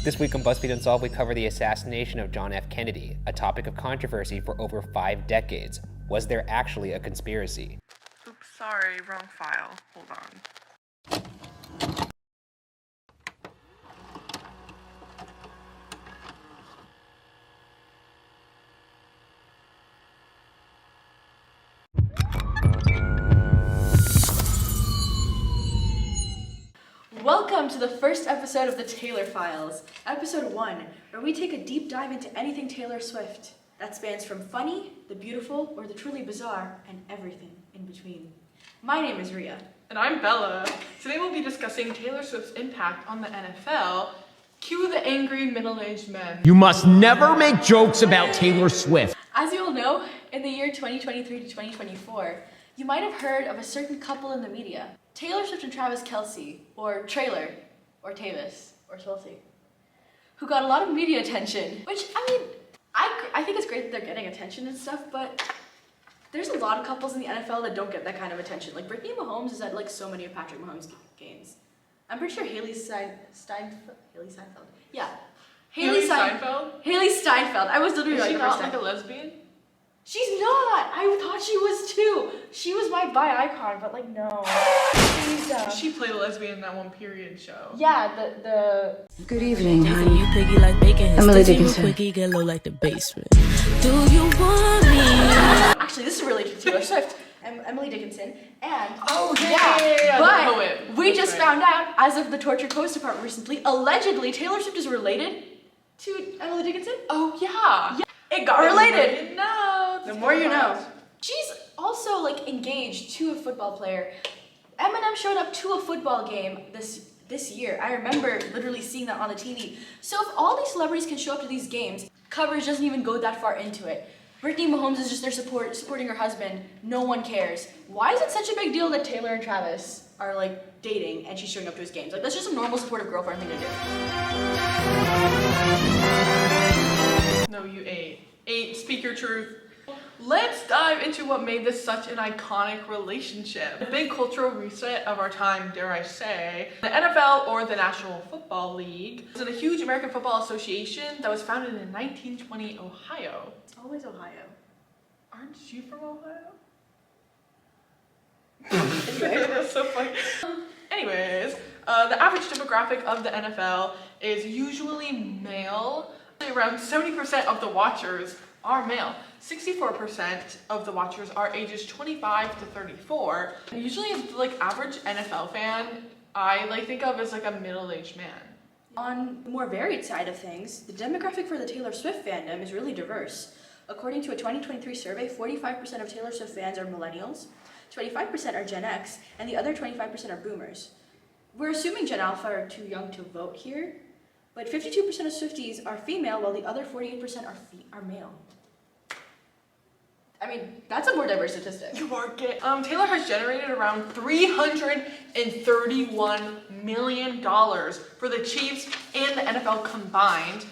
This week on BuzzFeed Unsolved, we cover the assassination of John F. Kennedy, a topic of controversy for over 5 decades. Was there actually a conspiracy? Oops, sorry, wrong file. Hold on. Welcome to the first episode of the Taylor Files, episode 1, where we take a deep dive into anything Taylor Swift. That spans from funny, the beautiful, or the truly bizarre, and everything in between. My name is Ria. And I'm Bella. Today we'll be discussing Taylor Swift's impact on the NFL. Cue the angry middle-aged men. You must never make jokes about Taylor Swift. As you all know, in the year 2023 to 2024, you might have heard of a certain couple in the media, Taylor Swift and Travis Kelce, or Trailer, or Tavis, or Chelsea, who got a lot of media attention, which, I think it's great that they're getting attention and stuff, but there's a lot of couples in the NFL that don't get that kind of attention. Like, Brittany Mahomes is at, like, so many of Patrick Mahomes' games. I'm pretty sure Haley Steinfeld? Yeah. Haley Steinfeld? Haley Steinfeld. I was literally Is right she the first not time. like a lesbian? She's not! I thought she was too! She was my bi icon, but like, no. She's, She played a lesbian in that one period show. yeah, the Good evening, You honey. piggy like bacon, his Emily titty real Dickinson. quick, he get low like the basement. Do you want me? Actually, this is related to Taylor Swift. Emily Dickinson, and Oh, yeah, but the poet. we That's just right. found out, as of the Tortured Post Department recently, allegedly Taylor Swift is related to Emily Dickinson. Oh, yeah. It got related. The more you know. The more you know. She's also like engaged to a football player. Eminem showed up to a football game this year. I remember literally seeing that on the TV. So if all these celebrities can show up to these games, coverage doesn't even go that far into it. Brittany Mahomes is just there supporting her husband. No one cares. Why is it such a big deal that Taylor and Travis are like dating and she's showing up to his games? Like, that's just a normal supportive girlfriend thing to do. No, you ate. Speak your truth. Let's dive into what made this such an iconic relationship. The big cultural reset of our time, dare I say. The NFL, or the National Football League, was a huge American Football Association that was founded in 1920 Ohio. It's always Ohio. Aren't you from Ohio? Anyway. That's so funny. Anyways, the average demographic of the NFL is usually male. Around 70% of the watchers are male. 64% of the watchers are ages 25 to 34. Usually, like, average NFL fan, I like think of as like a middle-aged man. On the more varied side of things, the demographic for the Taylor Swift fandom is really diverse. According to a 2023 survey, 45% of Taylor Swift fans are millennials, 25% are Gen X, and the other 25% are boomers. We're assuming Gen Alpha are too young to vote here, but 52% of Swifties are female, while the other 48% are male. I mean, that's a more diverse statistic. You are gay. Taylor has generated around $331 million for the Chiefs and the NFL combined.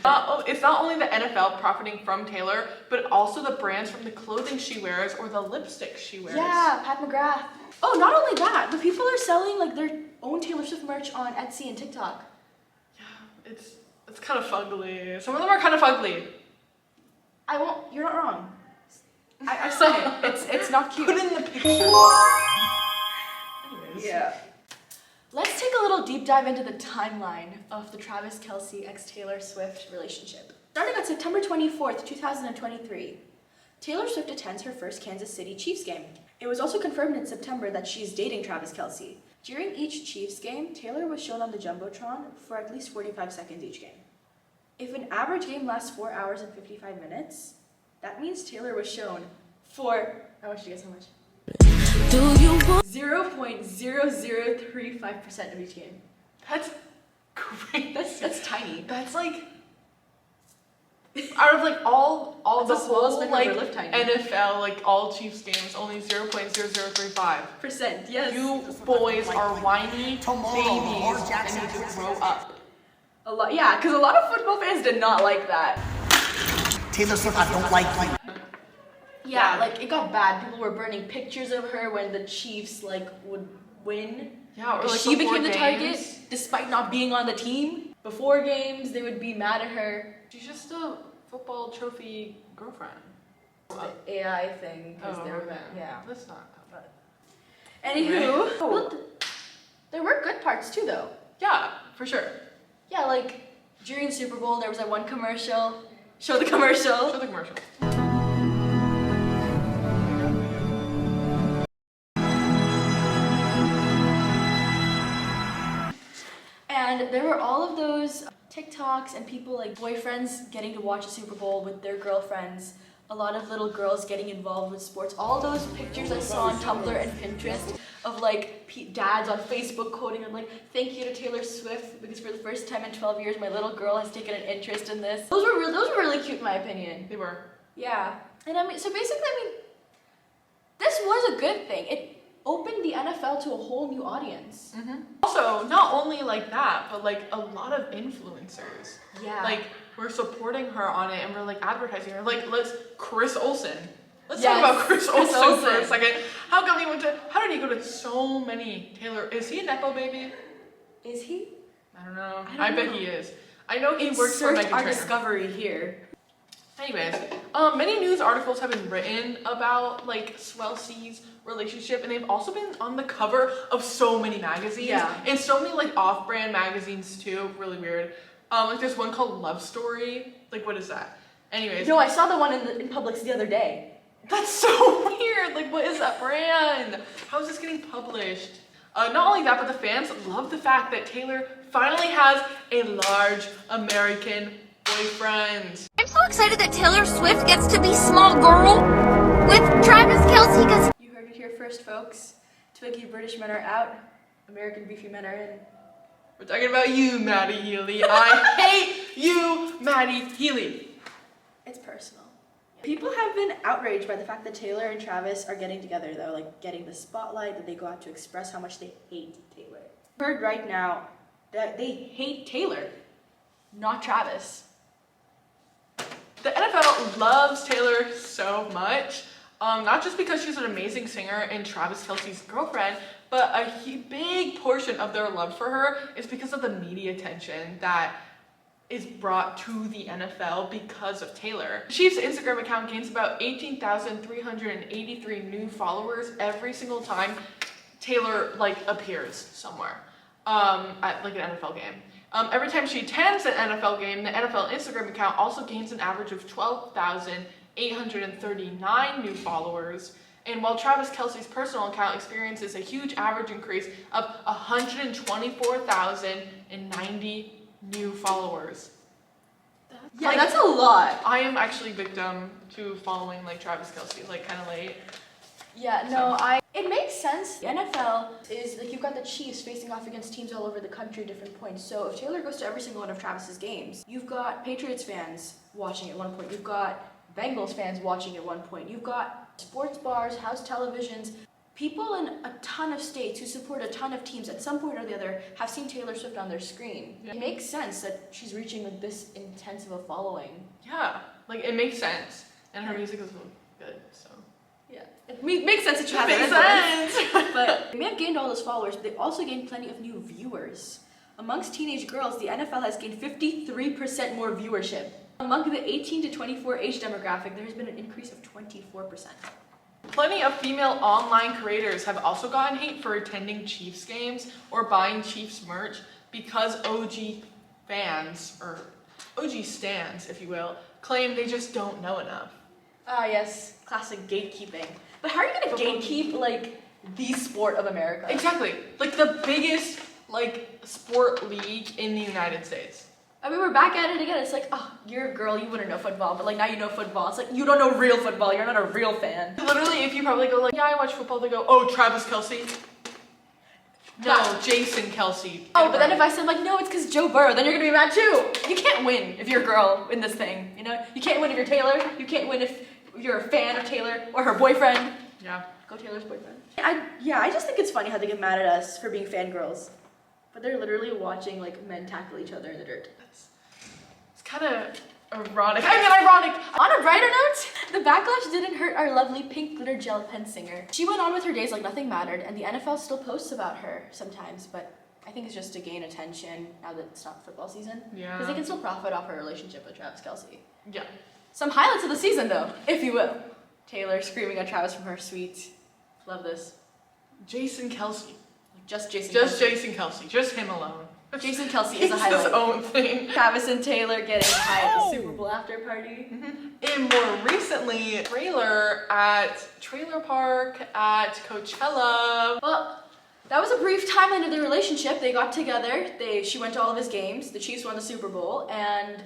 It's not only the NFL profiting from Taylor, but also the brands from the clothing she wears or the lipstick she wears. Yeah, Pat McGrath. Oh, not only that, but people are selling like their own Taylor Swift merch on Etsy and TikTok. Yeah, it's kind of fugly. Some of them are kind of fugly. You're not wrong. I've seen it. It's not cute. Put in the picture. Anyways. Yeah. Let's take a little deep dive into the timeline of the Travis Kelce x Taylor Swift relationship. Starting on September 24th, 2023, Taylor Swift attends her first Kansas City Chiefs game. It was also confirmed in September that she's dating Travis Kelce. During each Chiefs game, Taylor was shown on the Jumbotron for at least 45 seconds each game. If an average game lasts 4 hours and 55 minutes, that means Taylor was shown for, I want you to guess how much? Do you want 0.0035% of each game. That's great. That's tiny. That's like out of like all That's the the smallest whole thing I've like ever lived tiny. NFL, like all Chiefs games, only 0.0035. Yes. You boys are whiny babies that need to grow up. A lot, yeah, because a lot of football fans did not like that. Taylor Swift, I don't like you. Yeah, like it got bad. People were burning pictures of her when the Chiefs like would win. Yeah, or like she before became the target games. despite not being on the team. before games, they would be mad at her. She's just a football trophy girlfriend. The AI thing, because they were, okay. yeah. Let's not talk about it. Anywho, well, there were good parts too, though. Yeah, for sure. Yeah, like during the Super Bowl, there was that one commercial. Show the commercial. Show the commercial. And there were all of those TikToks and people like boyfriends getting to watch a Super Bowl with their girlfriends. A lot of little girls getting involved with sports. All those pictures I saw on Tumblr and Pinterest of like dads on Facebook quoting them like, "Thank you to Taylor Swift because for the first time in 12 years, my little girl has taken an interest in this." Those were really cute in my opinion. They were. Yeah, and I mean, so basically, I mean, this was a good thing. It opened the NFL to a whole new audience. Also, not only like that, but like a lot of influencers. Yeah. Like, we're supporting her on it and we're like advertising her. Like, Chris Olsen. Let's Yes, talk about Chris Chris Olsen for a Olsen. second. How did he go to so many Taylor? Is he a Nepo baby? Is he? I don't know. I don't bet know. he is. I know he works for Insert Meghan our Trainor. discovery here. Anyways, many news articles have been written about like Swell C's relationship, and they've also been on the cover of so many magazines, Yeah. and so many like off-brand magazines too. Really weird. Like there's one called Love Story. Like what is that? Anyways, No, I saw the one in Publix the other day. that's so weird. Like what is that brand? How is this getting published? Not only that, but the fans love the fact that Taylor finally has a large American boyfriend. I'm so excited that Taylor Swift gets to be small girl with Travis Kelce because You heard it here first, folks. Twiggy British men are out. American beefy men are in. We're talking about you, Maddie Healy. I hate you, Maddie Healy. It's personal. People have been outraged by the fact that Taylor and Travis are getting together, though, like getting the spotlight, that they go out to express how much they hate Taylor. Heard right now that they hate Taylor, not Travis. The NFL loves Taylor so much, not just because she's an amazing singer and Travis Kelce's girlfriend, but a big portion of their love for her is because of the media attention that is brought to the NFL because of Taylor. Chiefs' Instagram account gains about 18,383 new followers every single time Taylor like appears somewhere at like an NFL game. Every time she attends an NFL game, the NFL Instagram account also gains an average of 12,839 new followers. And while Travis Kelce's personal account experiences a huge average increase of 124,090 new followers. Yeah, Like, that's a lot. I am actually victim to following like Travis Kelce, like kind of late. Yeah, no, it makes sense. The NFL is like you've got the Chiefs facing off against teams all over the country at different points. So if Taylor goes to every single one of Travis's games, you've got Patriots fans watching at one point. You've got Bengals fans watching at one point. You've got sports bars, house televisions. People in a ton of states who support a ton of teams at some point or the other have seen Taylor Swift on their screen. Yeah. It makes sense that she's reaching like this intense of a following. Yeah, like it makes sense, and her music is good. So Yeah, it makes sense that she has makes that influence. sense. But they may have gained all those followers, but they also gained plenty of new viewers. Amongst teenage girls, the NFL has gained 53% more viewership. Among the 18 to 24 age demographic, there has been an increase of 24%. Plenty of female online creators have also gotten hate for attending Chiefs games or buying Chiefs merch because OG fans, or OG stans, if you will, claim they just don't know enough. Ah, yes, classic gatekeeping. But how are you gonna gatekeep, like, the sport of America? Exactly, like the biggest like sport league in the United States. I mean, we're back at it again. It's like, oh, you're a girl, you wouldn't know football, but like now you know football. It's like, you don't know real football, you're not a real fan. Literally, if you probably go like, yeah, I watch football, they go, oh, Travis Kelce. No, Jason Kelce. Oh, but then if I said like, no, it's because Joe Burrow, then you're gonna be mad too. You can't win if you're a girl in this thing, you know? You can't win if you're Taylor. You can't win if you're a fan of Taylor or her boyfriend. Yeah. Go Taylor's boyfriend. I just think it's funny how they get mad at us for being fangirls. But they're literally watching like men tackle each other in the dirt. It's kind of ironic. I mean, ironic. On a brighter note, the backlash didn't hurt our lovely pink glitter gel pen singer. She went on with her days like nothing mattered, and the NFL still posts about her sometimes, but I think it's just to gain attention now that it's not football season. Yeah. Because they can still profit off her relationship with Travis Kelce. Yeah. Some highlights of the season, though, if you will. Taylor screaming at Travis from her suite. Love this. Jason Kelce. Just Jason Just Kelce. Jason Kelce. Just him alone. Jason Kelce He's is a highlight. his own thing. Travis and Taylor getting high at the Super Bowl after party. And more recently, trailer park at Coachella. Well, that was a brief timeline of their relationship. They got together. She went to all of his games. The Chiefs won the Super Bowl, and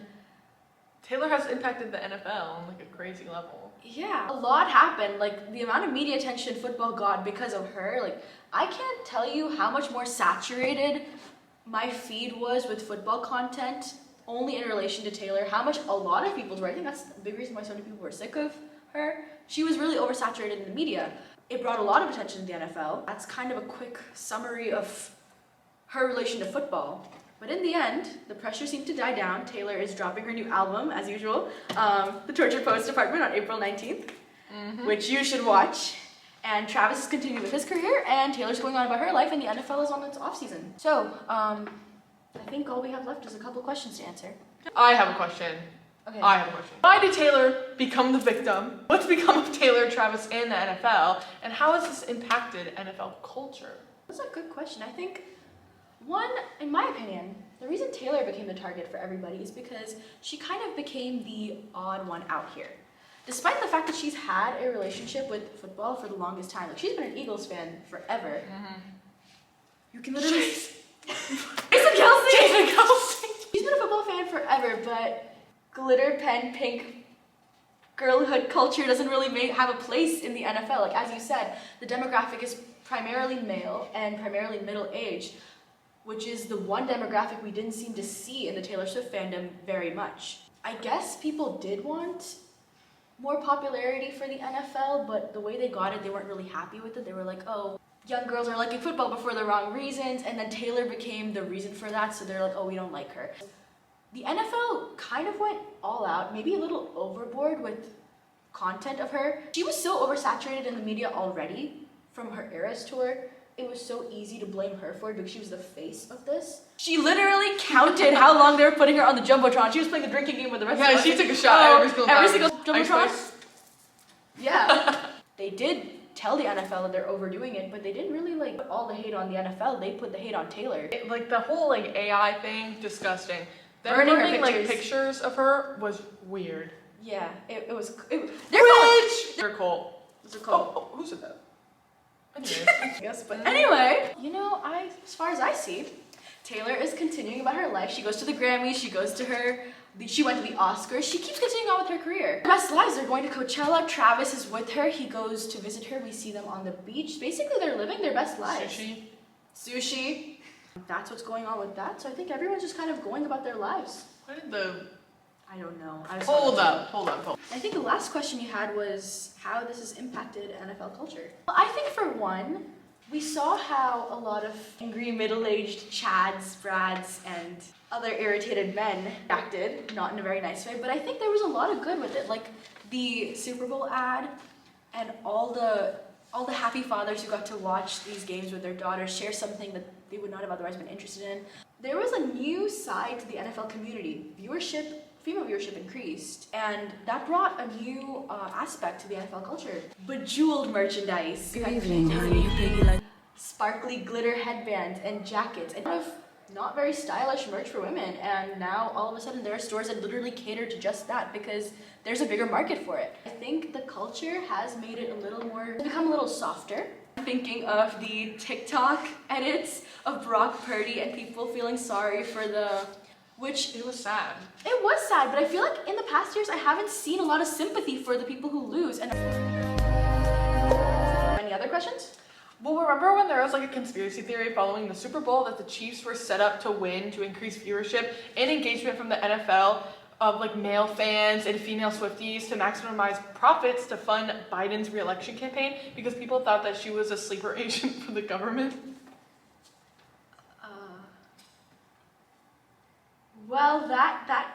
Taylor has impacted the NFL on like a crazy level. yeah, a lot happened. Like the amount of media attention football got because of her. Like I can't tell you how much more saturated my feed was with football content only in relation to Taylor. How much a lot of people were. I think that's a big reason why so many people were sick of her. She was really oversaturated in the media. It brought a lot of attention to the NFL. That's kind of a quick summary of her relation to football. But in the end, the pressure seemed to die down. Taylor is dropping her new album, as usual, The Tortured Poets Department on April 19th, which you should watch. And Travis is continuing with his career, and Taylor's going on about her life, and the NFL is on its off-season. So, I think all we have left is a couple questions to answer. I have a question. Okay. I have a question. Why did Taylor become the victim? What's become of Taylor, Travis, and the NFL? And how has this impacted NFL culture? That's a good question. I think, one, in my opinion, the reason Taylor became the target for everybody is because she kind of became the odd one out here. Despite the fact that she's had a relationship with football for the longest time, like she's been an Eagles fan forever. You can literally Jason Kelce. Jason Kelce. She's been a football fan forever, but glitter pen pink girlhood culture doesn't really have a place in the NFL. Like as you said, the demographic is primarily male and primarily middle age, which is the one demographic we didn't seem to see in the Taylor Swift fandom very much. I guess people did want more popularity for the NFL, but the way they got it, they weren't really happy with it. They were like, oh, young girls are liking football but for the wrong reasons, and then Taylor became the reason for that, so they're like, oh, we don't like her. The NFL kind of went all out, maybe a little overboard with content of her. She was so oversaturated in the media already from her Eras tour. It was so easy to blame her for it because she was the face of this. She literally counted how long they were putting her on the Jumbotron. She was playing the drinking game with the rest of us. Yeah, she took a shot every single Ice Jumbotron. Spice. Yeah. They did tell the NFL that they're overdoing it, but they didn't really like put all the hate on the NFL. They put the hate on Taylor. Like the whole like AI thing, disgusting. Them Burning her burning like pictures. pictures of her was weird. Yeah, they're Rich! They're cool. What's it called? Oh, who said that? Anyways. I guess, but anyway, you know, as far as I see, Taylor is continuing about her life. She goes to the Grammys, she went to the Oscars. She keeps continuing on with her career. Her best lives, they're going to Coachella. Travis is with her. He goes to visit her. We see them on the beach. Basically, they're living their best lives. Sushi. That's what's going on with that. So I think everyone's just kind of going about their lives. What did the... I don't know. Hold up. I think the last question you had was how this has impacted NFL culture. Well, I think for one, we saw how a lot of angry middle-aged Chads, Brads, and other irritated men acted, not in a very nice way, but I think there was a lot of good with it, like the Super Bowl ad and all the happy fathers who got to watch these games with their daughters share something that they would not have otherwise been interested in. There was a new side to the NFL community. Female viewership increased, and that brought a new aspect to the NFL culture. Bejeweled merchandise. Good evening, honey. Sparkly glitter headbands and jackets, and kind of not very stylish merch for women. And now all of a sudden there are stores that literally cater to just that because there's a bigger market for it. I think the culture has made it become a little softer. I'm thinking of the TikTok edits of Brock Purdy and people feeling sorry for which It was sad. it was sad, but I feel like in the past years I haven't seen a lot of sympathy for the people who lose. And any other questions? Well, remember when there was like a conspiracy theory following the Super Bowl that the Chiefs were set up to win to increase viewership and engagement from the NFL of like male fans and female Swifties to maximize profits to fund Biden's re-election campaign because people thought that she was a sleeper agent for the government? Well, that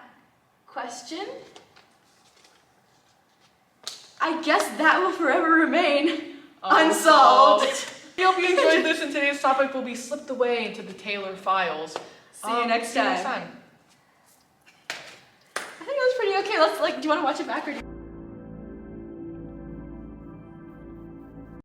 question, I guess that will forever remain unsolved. We hope you enjoyed this, and today's topic will be slipped away into the Taylor files. See you next see you next time. time. I think it was pretty okay. Do you want to watch it back or?